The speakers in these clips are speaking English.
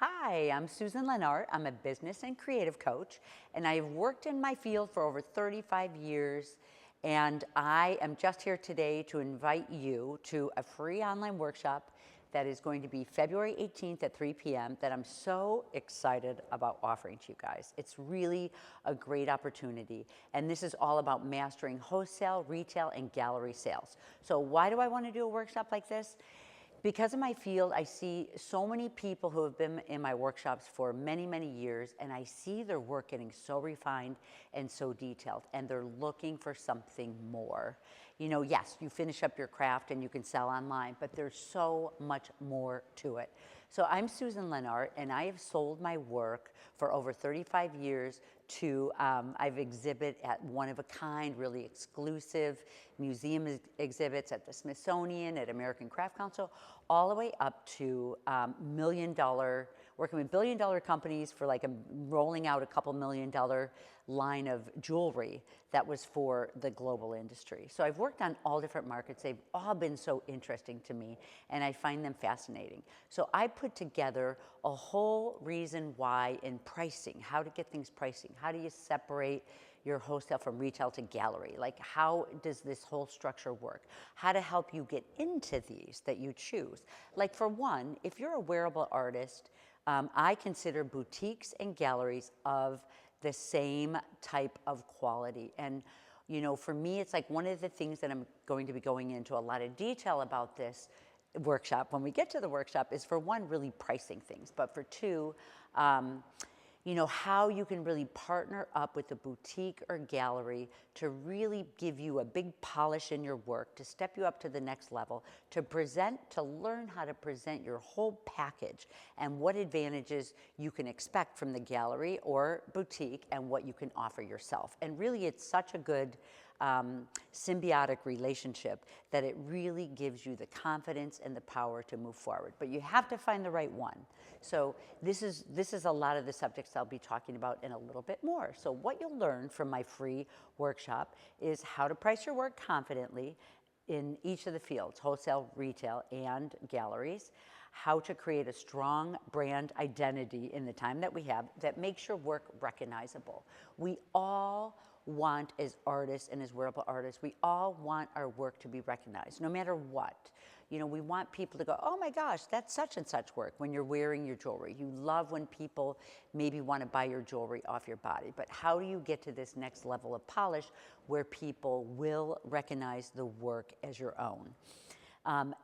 Hi, I'm Susan Lennart. I'm a business and creative coach, and I've worked in my field for over 35 years. And I am just here today to invite you to a free online workshop that is going to be February 18th at 3 p.m. that I'm so excited about offering to you guys. It's really a great opportunity. And this is all about mastering wholesale, retail, and gallery sales. So why do I want to do a workshop like this? Because of my field, I see so many people who have been in my workshops for many, many years, and I see their work getting so refined and so detailed, and they're looking for something more. You know, yes, you finish up your craft and you can sell online, but there's so much more to it. So I'm Susan Lennart, and I have sold my work for over 35 years to, I've exhibit at one-of-a-kind, really exclusive museum exhibits at the Smithsonian, at American Craft Council, all the way up to million-dollar, working with billion-dollar companies for like rolling out a couple million-dollar line of jewelry that was for the global industry. So I've worked on all different markets. They've all been so interesting to me, and I find them fascinating. So I put together a whole reason why in pricing, how to get things pricing, how do you separate your wholesale from retail to gallery? Like, how does this whole structure work? How to help you get into these that you choose. Like, for one, if you're a wearable artist, I consider boutiques and galleries of the same type of quality. And, you know, for me, it's like one of the things that I'm going to be going into a lot of detail about this workshop, when we get to the workshop, is for one, really pricing things, but for two, you know, how you can really partner up with a boutique or gallery to really give you a big polish in your work, to step you up to the next level, to present, to learn how to present your whole package and what advantages you can expect from the gallery or boutique and what you can offer yourself. And really, it's such a good symbiotic relationship that it really gives you the confidence and the power to move forward. But you have to find the right one. So this is a lot of the subjects I'll be talking about in a little bit more. So what you'll learn from my free workshop is how to price your work confidently in each of the fields, wholesale, retail, and galleries, how to create a strong brand identity in the time that we have that makes your work recognizable. We all want, as artists and as wearable artists, we all want our work to be recognized, no matter what. You know, we want people to go, oh my gosh, that's such and such work when you're wearing your jewelry. You love when people maybe want to buy your jewelry off your body, but how do you get to this next level of polish where people will recognize the work as your own?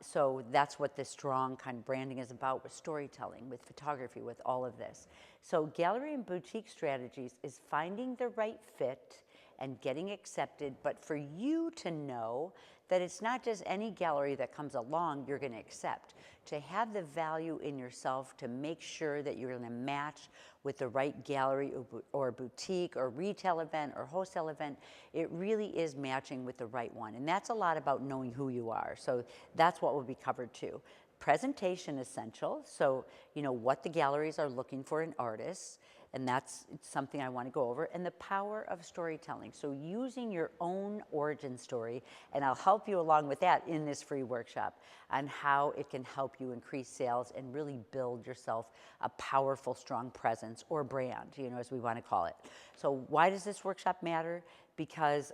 So that's what this strong kind of branding is about, with storytelling, with photography, with all of this. So gallery and boutique strategies is finding the right fit and getting accepted, but for you to know that it's not just any gallery that comes along you're going to accept. To have the value in yourself to make sure that you're going to match with the right gallery or boutique or retail event or wholesale event, it really is matching with the right one. And that's a lot about knowing who you are. So that's what will be covered too. Presentation essential, so you know what the galleries are looking for in artists, and that's something I want to go over, and the power of storytelling. So using your own origin story, and I'll help you along with that in this free workshop on how it can help you increase sales and really build yourself a powerful, strong presence or brand, you know, as we want to call it. So why does this workshop matter? Because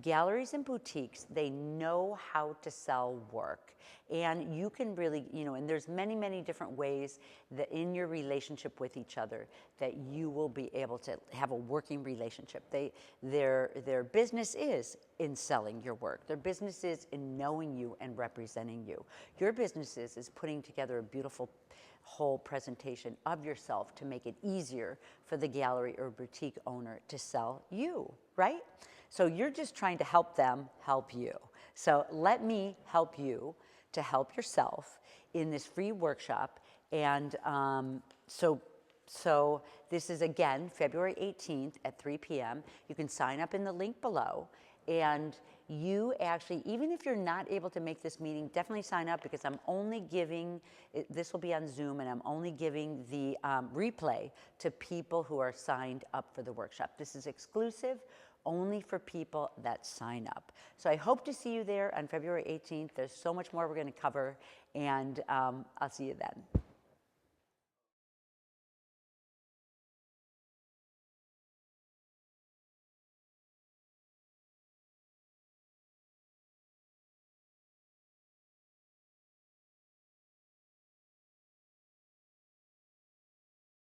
galleries and boutiques, they know how to sell work. And you can really, you know, and there's many, many different ways that in your relationship with each other that you will be able to have a working relationship. Their business is in selling your work. Their business is in knowing you and representing you. Your business is putting together a beautiful whole presentation of yourself to make it easier for the gallery or boutique owner to sell you, right? So you're just trying to help them help you. So let me help you to help yourself in this free workshop. And so this is, again, February 18th at 3 p.m. You can sign up in the link below. And you actually, even if you're not able to make this meeting, definitely sign up, because I'm only giving, this will be on Zoom, and I'm only giving the replay to people who are signed up for the workshop. This is exclusive, only for people that sign up. So I hope to see you there on February 18th. There's so much more we're going to cover, and I'll see you then.